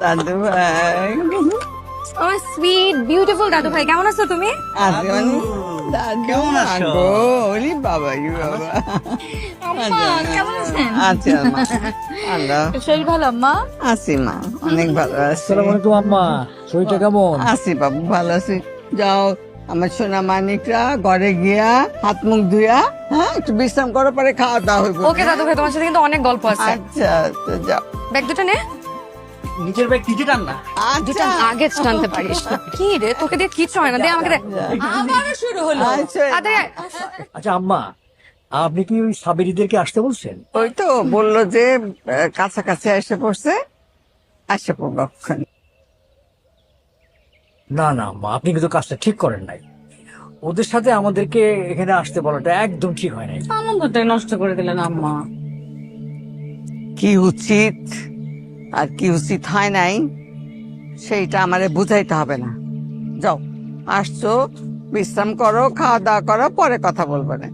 দাদু ভাই ও sweet beautiful দাদু ভাই, কেমন আছো তুমি? আছি মানে দাদু কেমন আছো? গো ওরে বাবা রে বাবা আম্মা কেমন আছেন? আছি মা আল্লাহ শরীর ভালো আম্মা? আছি মা অনেক ভালো আছি আসসালামু আলাইকুম আম্মা, শরীরটা কেমন? আছি বাবু ভালো আছি যাও আমার সোনা মানিকরা ঘরে গিয়া হাত মুখ ধুইয়া হ্যাঁ একটু বিশ্রাম করো পরে খাওয়া দাওয়া হইব ওকে দাদু ভাই, তোমার সাথে কিন্তু অনেক গল্প আছে। আচ্ছা তো যাও ব্যাগ দুটো নে। নিজের ব্যাগ নিজে টান না। দুটো আচ্ছা আগে টানতে পারিস না। কি রে, তোকে দিয়ে কিচ্ছু হয় না, দে আমাকে দে। আবারও শুরু হলো। আচ্ছা তাড়াতাড়ি আয়। আচ্ছা আম্মা, আপনি কি ওই সাবেরিদেরকে আসতে বলছেন? ওই তো বললো যে কাছাকাছি এসে পড়ছে আসে পড়বো ওখানে। না না আম্মা, আপনি কিন্তু কাজটা ঠিক করেন নাই। ওদের সাথে আমাদেরকে এখানে আসতে বলাটা একদম ঠিক হয় নাই। আনন্দটাই নষ্ট করে দিলেন আম্মা। কি উচিত আর কি উচিত হয় নাই সেইটা আমারে বুঝাইতে হবে না যাও আসছো বিশ্রাম করো খাওয়া দাওয়া করো পরে কথা বলবো না